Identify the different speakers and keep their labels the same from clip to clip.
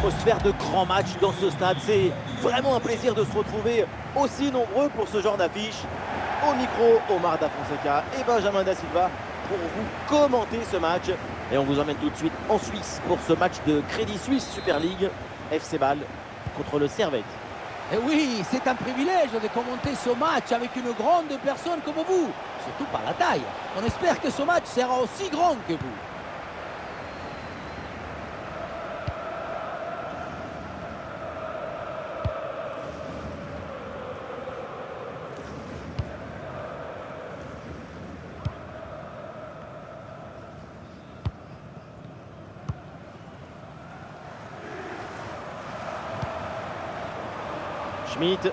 Speaker 1: atmosphère de grand match dans ce stade. C'est vraiment un plaisir de se retrouver aussi nombreux pour ce genre d'affiche. Au micro, Omar Da Fonseca et Benjamin Da Silva pour vous commenter ce match. Et on vous emmène tout de suite en Suisse pour ce match de Crédit Suisse Super League. FC Bâle contre le Servette.
Speaker 2: Et oui, c'est un privilège de commenter ce match avec une grande personne comme vous, surtout par la taille. On espère que ce match sera aussi grand que vous.
Speaker 1: Schmitt.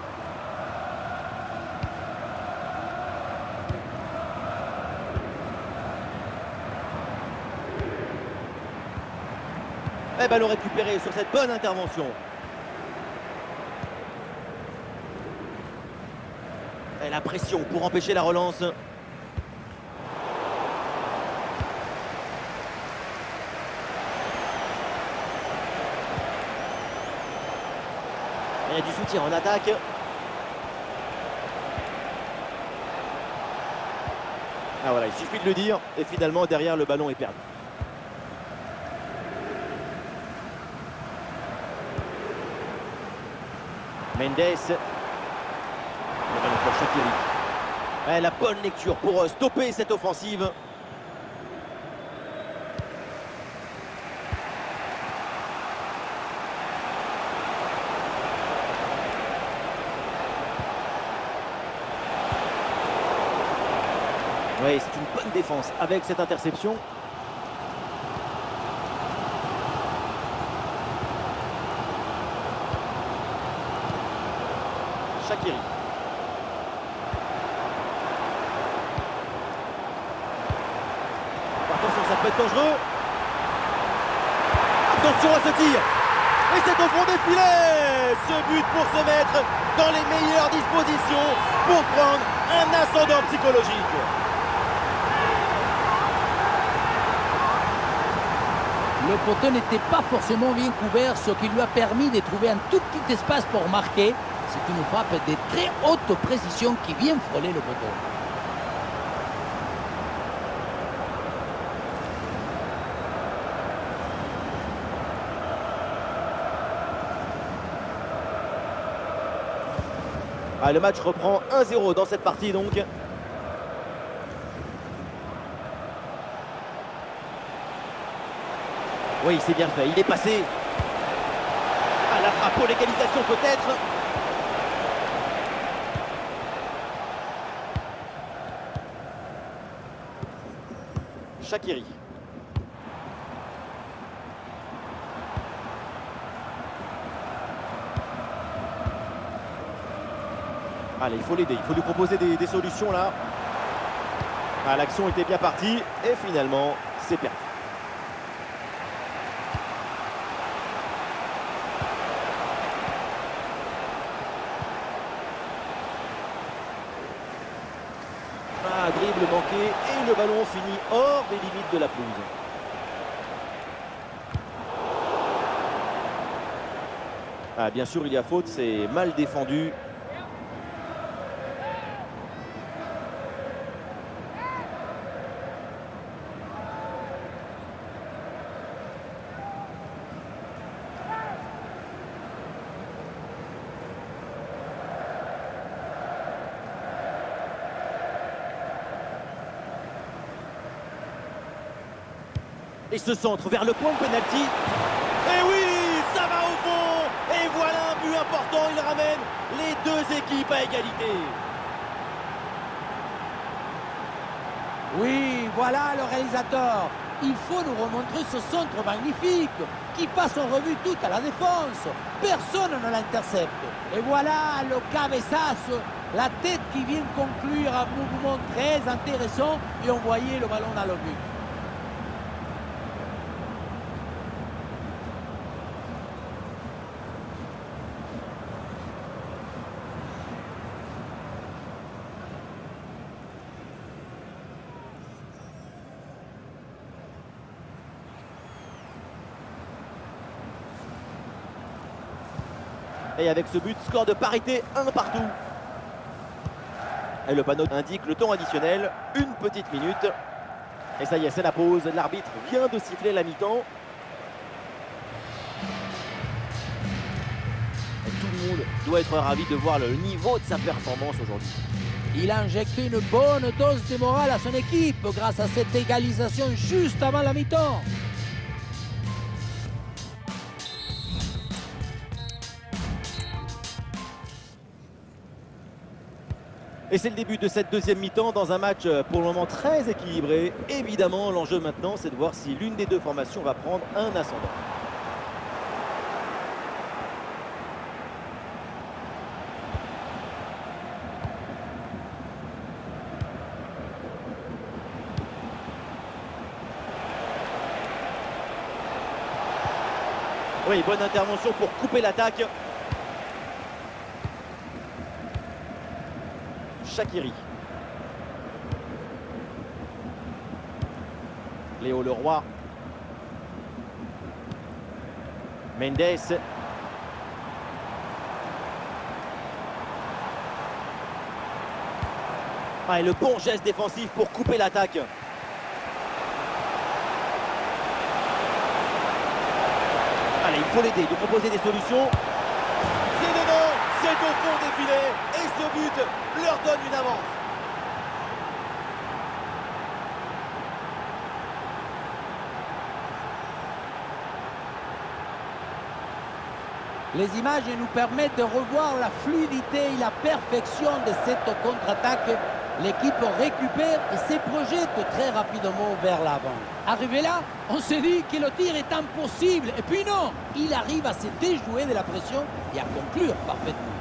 Speaker 1: Et ballon récupéré sur cette bonne intervention. Et la pression pour empêcher la relance. Il y a du soutien en attaque. Ah voilà, il suffit de le dire. Et finalement, derrière, le ballon est perdu. Mendes. Le ballon pour Shaqiri. La bonne lecture pour stopper cette offensive. Oui, c'est une bonne défense avec cette interception. Shaqiri. Attention, ça peut être dangereux. Attention à ce tir. Et c'est au fond des filets. Ce but pour se mettre dans les meilleures dispositions pour prendre un ascendant psychologique.
Speaker 2: Le poteau n'était pas forcément bien couvert, ce qui lui a permis de trouver un tout petit espace pour marquer. C'est une frappe de très haute précision qui vient frôler le poteau.
Speaker 1: Le match reprend 1-0 dans cette partie donc. Oui, c'est bien fait, il est passé. La frappe pour l'égalisation peut-être. Shaqiri. Allez, il faut l'aider, il faut lui proposer des solutions là. L'action était bien partie et finalement, c'est perdu. Dribble manqué et le ballon finit hors des limites de la pelouse. Bien sûr, il y a faute, c'est mal défendu. Et ce centre vers le point de pénalty. Et oui, ça va au fond. Et voilà un but important. Il ramène les deux équipes à égalité.
Speaker 2: Oui, voilà le réalisateur. Il faut nous remontrer ce centre magnifique qui passe en revue toute à la défense. Personne ne l'intercepte. Et voilà le cabeçazo, la tête qui vient conclure un mouvement très intéressant et envoyer le ballon dans le but.
Speaker 1: Et avec ce but, score de parité, 1 partout. Et le panneau indique le temps additionnel, 1 petite minute. Et ça y est, c'est la pause. L'arbitre vient de siffler la mi-temps. Et tout le monde doit être ravi de voir le niveau de sa performance aujourd'hui.
Speaker 2: Il a injecté une bonne dose de morale à son équipe grâce à cette égalisation juste avant la mi-temps.
Speaker 1: Et c'est le début de cette deuxième mi-temps dans un match pour le moment très équilibré. Évidemment, l'enjeu maintenant, c'est de voir si l'une des deux formations va prendre un ascendant. Oui, bonne intervention pour couper l'attaque. Shaqiri. Léo Leroy. Mendes. Ah, et le bon geste défensif pour couper l'attaque. Allez, il faut l'aider, lui proposer des solutions. C'est dedans, c'est au fond des filets. Et ce but leur donne une avance.
Speaker 2: Les images nous permettent de revoir la fluidité et la perfection de cette contre-attaque. L'équipe récupère et se projette très rapidement vers l'avant. Arrivé là, on se dit que le tir est impossible. Et puis non, il arrive à se déjouer de la pression et à conclure parfaitement.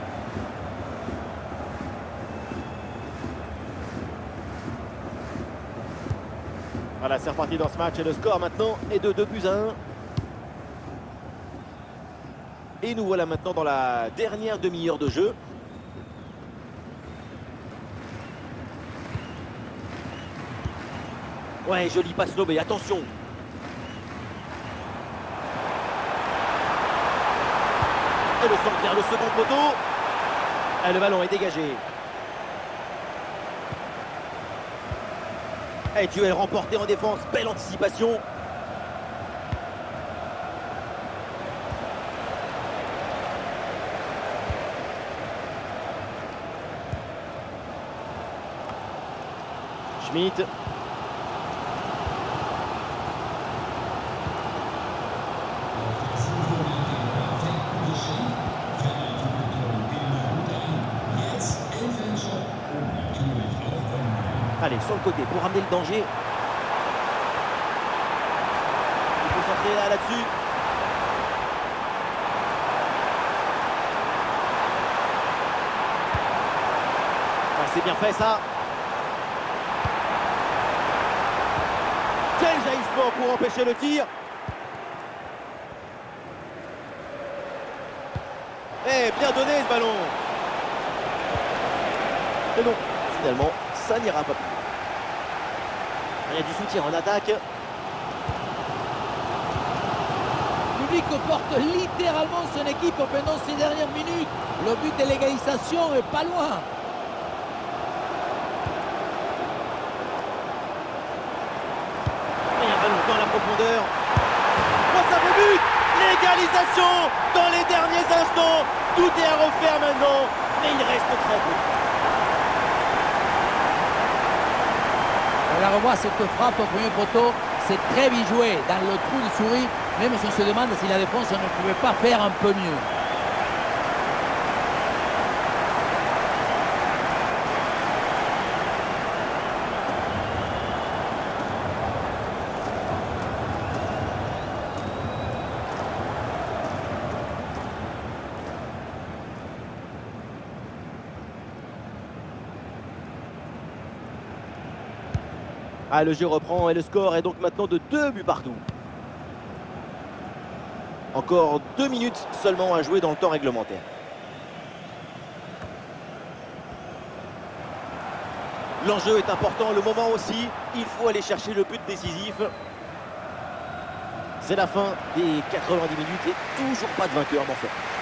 Speaker 1: Voilà, c'est reparti dans ce match et le score maintenant est de 2-1. Et nous voilà maintenant dans la dernière demi-heure de jeu. Ouais, joli passe lobé, attention. Et le centre vers le second poteau. Et le ballon est dégagé. Et duel remporté en défense, belle anticipation. Schmitt. Allez, sur le côté pour ramener le danger. Il faut centrer là-dessus. Ah, c'est bien fait ça. Quel jaillissement pour empêcher le tir. Eh, bien donné ce ballon. Et non, finalement, ça n'ira pas plus. Il y a du soutien en attaque.
Speaker 2: Le public porte littéralement son équipe pendant ces dernières minutes. Le but de l'égalisation est pas loin.
Speaker 1: Il y a un ballon dans la profondeur. Oh, ça fait but. L'égalisation dans les derniers instants. Tout est à refaire maintenant, mais il reste très peu.
Speaker 2: On la revoit cette frappe au premier poteau, c'est très bien joué dans le trou de souris, même si on se demande si la défense ne pouvait pas faire un peu mieux.
Speaker 1: Ah, le jeu reprend et le score est donc maintenant de 2 buts partout. Encore 2 minutes seulement à jouer dans le temps réglementaire. L'enjeu est important, le moment aussi. Il faut aller chercher le but décisif. C'est la fin des 90 minutes et toujours pas de vainqueur dans ce match.